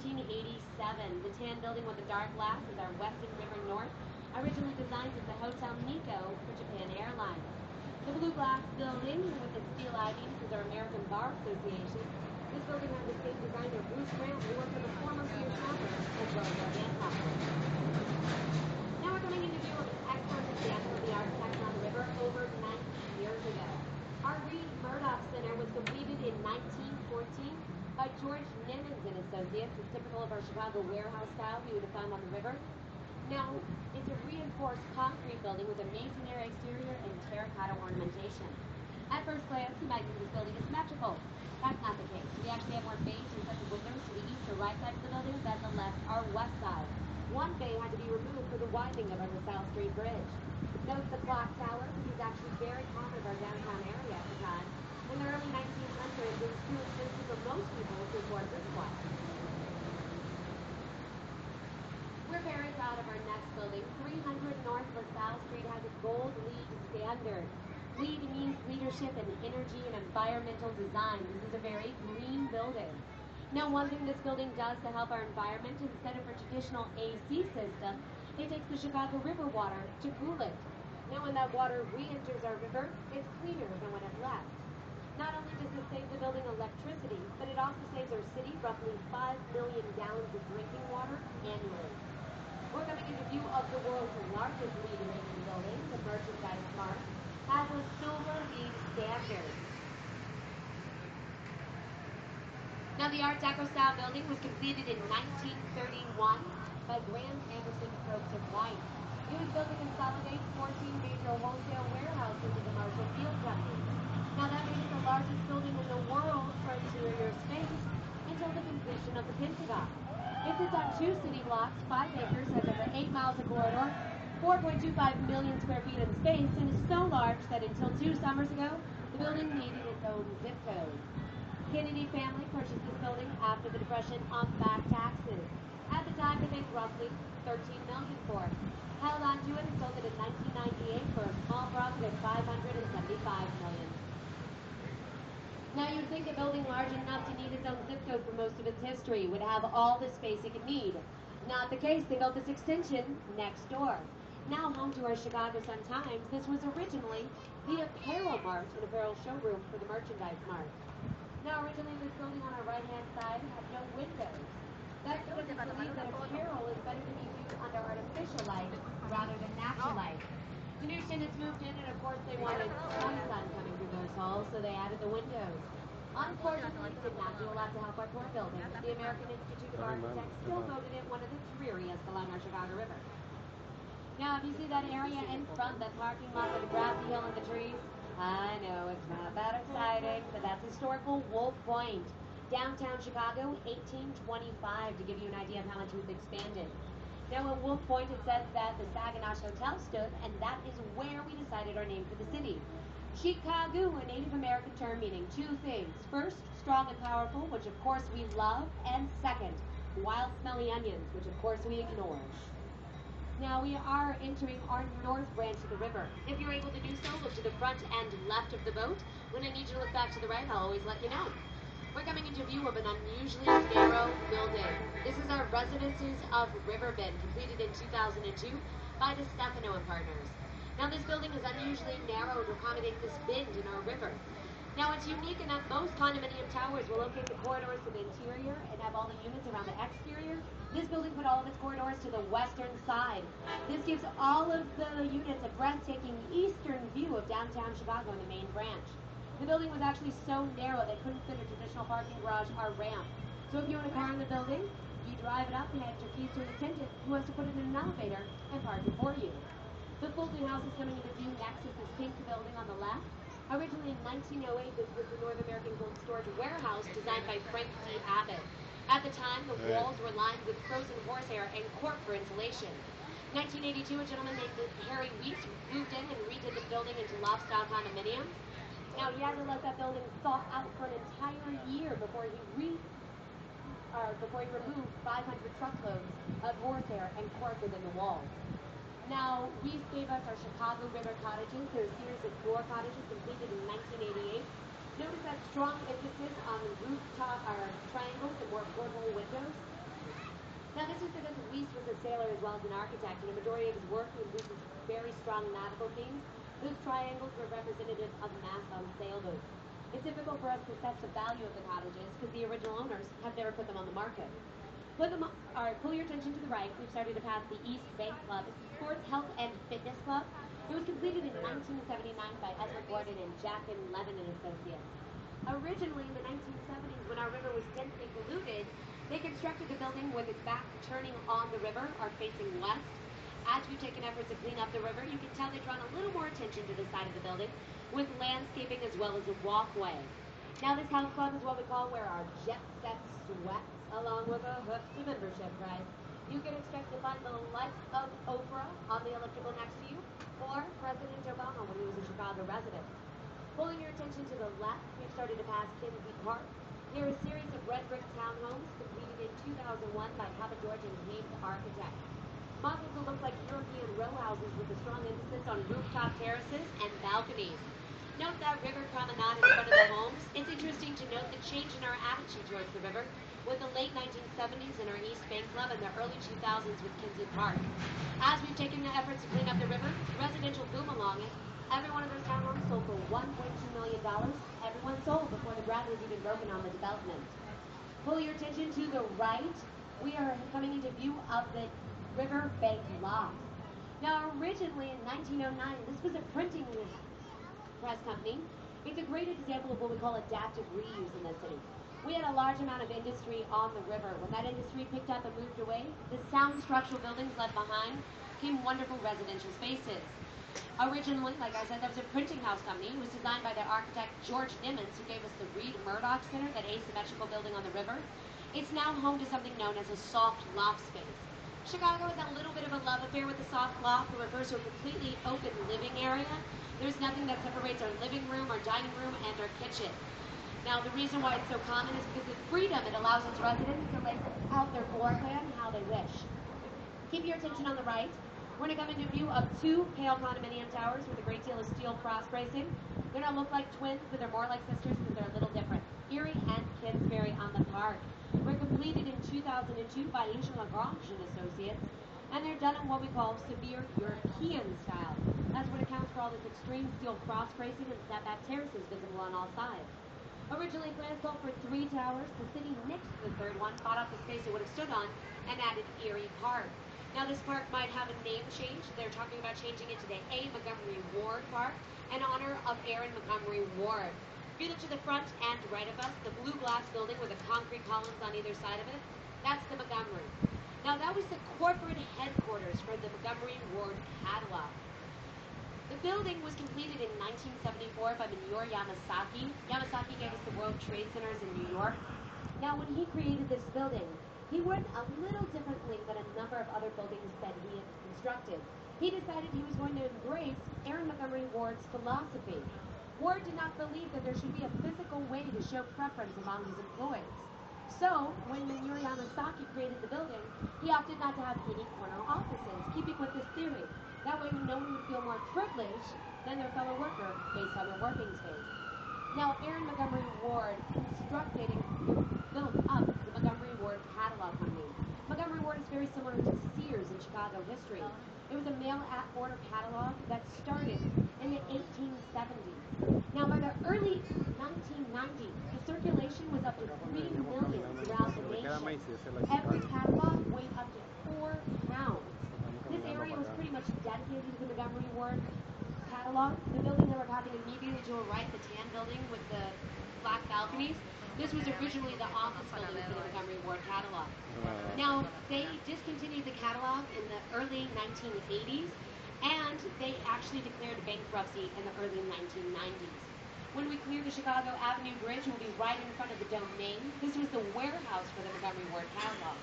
1987. The tan building with the dark glass is our Weston River North, originally designed as the Hotel Nikko for Japan Airlines. The blue glass building with its steel ivings is our American Bar Association. This building has the same designer Bruce Grant, who worked on the former Sears Tower, as well as our band complex. Now we're coming into view of an excellent example of the architecture on the river over 90 years ago. Our Reed Murdoch Center was completed in 1914 by George Nimmons and Associates. It's typical of our Chicago warehouse style we would have found on the river. Now, it's a reinforced concrete building with a masonry exterior and terracotta ornamentation. At first glance, you might think this building is symmetrical. That's not the case. We actually have more bays and sets of windows to the east or right side of the building than the left or west side. One bay had to be removed for the widening of our LaSalle Street Bridge. Note the clock tower. This is actually very common of our downtown area at the time. In the early 1900s, it was too expensive for most people to afford this one. We're very proud of our next building. 300 North LaSalle Street has a gold LEED standard. LEED means leadership in energy and environmental design. This is a very green building. Now, one thing this building does to help our environment, instead of a traditional AC system, it takes the Chicago River water to cool it. Now, when that water re-enters our river, it's cleaner than when it left. Not only does this save the building electricity, but it also saves our city roughly 5 million gallons of drinking water annually. We're coming into view of the world's largest LEED rated building, the Merchandise Mart, has a silver LEED standard. Now, the Art Deco style building was completed in 1931 by Graham Anderson Probst and White. It was built to consolidate 14 major wholesale warehouses of the Marshall Field Company. Now, that made it the largest building in the world for interior space until the completion of the Pentagon. It sits on 2 city blocks, 5 acres, has over 8 miles of corridor, 4.25 million square feet in space, and is so large that until 2 summers ago, the building needed its own zip code. Kennedy family purchased this building after the Depression on back taxes. At the time, they paid roughly $13 million for it. Held on to it and sold it in 1998 for a small profit of $575 million. Now, you'd think a building large enough to need its own zip code for most of its history would have all the space it could need. Not the case. They built this extension next door. Now home to our Chicago Sun-Times, this was originally the Apparel Mart, an apparel showroom for the Merchandise Mart. Now, originally, this building on our right-hand side had no windows. That's because it's believed that apparel is better to be viewed under artificial light rather than natural light. The new tenants moved in, and of course, they wanted some sun coming through those halls, so they added the windows. Unfortunately, it did not do a lot to help our poor building. The American Institute of Architects still voted it one of the dreariest along our Chicago River. Now, if you see that area in front, that parking lot with the grassy hill and the trees, I know it's not that exciting, but that's historical Wolf Point. Downtown Chicago, 1825, to give you an idea of how much we've expanded. Now, at Wolf Point, it says that the Saginaw Hotel stood, and that is where we decided our name for the city. Chicago, a Native American term meaning 2 things. First, strong and powerful, which of course we love, and second, wild smelly onions, which of course we ignore. Now, we are entering our north branch of the river. If you're able to do so, look to the front and left of the boat. When I need you to look back to the right, I'll always let you know. We're coming into view of an unusually narrow building. This is our Residences of Riverbend, completed in 2002 by the Stefano and Partners. Now, this building is unusually narrow to accommodate this bend in our river. Now, it's unique in that most condominium towers will locate the corridors to the interior and have all the units around the exterior. This building put all of its corridors to the western side. This gives all of the units a breathtaking eastern view of downtown Chicago in the main branch. The building was actually so narrow they couldn't fit a traditional parking garage or ramp. So if you own a car in the building, you drive it up and hand your keys to an attendant who has to put it in an elevator and park it for you. The Fulton House is coming into view next is this pink building on the left. Originally in 1908, this was the North American Cold Storage Warehouse designed by Frank D. Abbott. At the time, the walls were lined with frozen horsehair and cork for insulation. 1982, a gentleman named Harry Wheat moved in and redid the building into loft-style condominiums. Now, he had to let that building thaw out for an entire year before he removed 500 truckloads of horsehair and cork within the walls. Now, Weiss gave us our Chicago River cottages. They're a series of 4 cottages completed in 1988. Notice that strong emphasis on rooftop or triangles and more porthole windows. President Weiss was a sailor as well as an architect, and a majority of his work was Weiss's very strong nautical themes. Those triangles were representative of masts on sailboats. It's difficult for us to assess the value of the cottages because the original owners have never put them on the market. Pull your attention to the right. We've started to pass the East Bank Club. It's a sports, health, and fitness club. It was completed in 1979 by Ezra Gordon and Jack and Levin and Associates. Originally, in the 1970s, when our river was densely polluted, they constructed the building with its back turning on the river or facing west. As we've taken efforts to clean up the river, you can tell they've drawn a little more attention to the side of the building with landscaping as well as a walkway. Now, this house club is what we call where our jet set sweats along with a hefty membership price. You can expect to find the likes of Oprah on the elliptical next to you, or President Obama when he was a Chicago resident. Pulling your attention to the left, we've started to pass Kinsey Park. They're a series of red brick townhomes completed in 2001 by Papa George and Reeves Architects. Models will look like European row houses with a strong emphasis on rooftop terraces and balconies. Note that river promenade in front of the homes. It's interesting to note the change in our attitude towards the river with the late 1970s in our East Bank Club and the early 2000s with Kinsey Park. As we've taken the efforts to clean up the river, residential boom along it. Every one of those townhomes sold for $1.2 million. Everyone sold before the ground was even broken on the development. Pull your attention to the right. We are coming into view of the River Bank Lofts. Now, originally in 1909, this was a printing press company. It's a great example of what we call adaptive reuse in the city. We had a large amount of industry on the river. When that industry picked up and moved away, the sound structural buildings left behind became wonderful residential spaces. Originally, like I said, that was a printing house company. It was designed by the architect George Nimmons, who gave us the Reed Murdoch Center, that asymmetrical building on the river. It's now home to something known as a soft loft space. Chicago has a little bit of a love affair with the soft loft. It refers to a completely open living area. There's nothing that separates our living room, our dining room, and our kitchen. Now, the reason why it's so common is because of freedom. It allows its residents to lay out their floor plan how they wish. Keep your attention on the right. We're going to come into view of two pale condominium towers with a great deal of steel cross bracing. They're going to look like twins, but they're more like sisters because they're a little different. Erie and Kinsbury on the park. Were completed in 2002 by Lucian Lagrange and Associates, and they're done in what we call severe European style. That's what accounts for all this extreme steel cross bracing and snapback terraces visible on all sides. Originally planned called for 3 towers, the city nixed the third one, bought off the space it would have stood on, and added Erie Park. Now, this park might have a name change. They're talking about changing it to the A. Montgomery Ward Park in honor of Aaron Montgomery Ward. If you look to the front and right of us, the blue glass building with the concrete columns on either side of it, that's the Montgomery. Now, that was the corporate headquarters for the Montgomery Ward catalog. The building was completed in 1974 by Minoru Yamasaki. Yamasaki gave us the World Trade Centers in New York. Now, when he created this building, he went a little differently than a number of other buildings that he had constructed. He decided he was going to embrace Aaron Montgomery Ward's philosophy. Ward did not believe that there should be a physical way to show preference among his employees. So, when Minoru Yamasaki created the building, he opted not to have any corner offices, keeping with this theory. That way, no one would feel more privileged than their fellow worker based on their working space. Now, Aaron Montgomery Ward constructed and built up the Montgomery Ward Catalog Company. Montgomery Ward is very similar to Sears in Chicago history. It was a mail-at-order catalog that started in the 1870s. Now, by the early 1990s, the circulation was up to 3 million throughout the nation. Every catalog weighed up to 4 pounds. This area was pretty much dedicated to the Montgomery Ward catalog. The building that we're passing immediately to our right, the tan building with the black balconies, this was originally the office building for the Montgomery Ward catalog. Now, they discontinued the catalog in the early 1980s, and they actually declared bankruptcy in the early 1990s. When we clear the Chicago Avenue Bridge, we'll be right in front of the Domain. This was the warehouse for the Montgomery Ward catalog.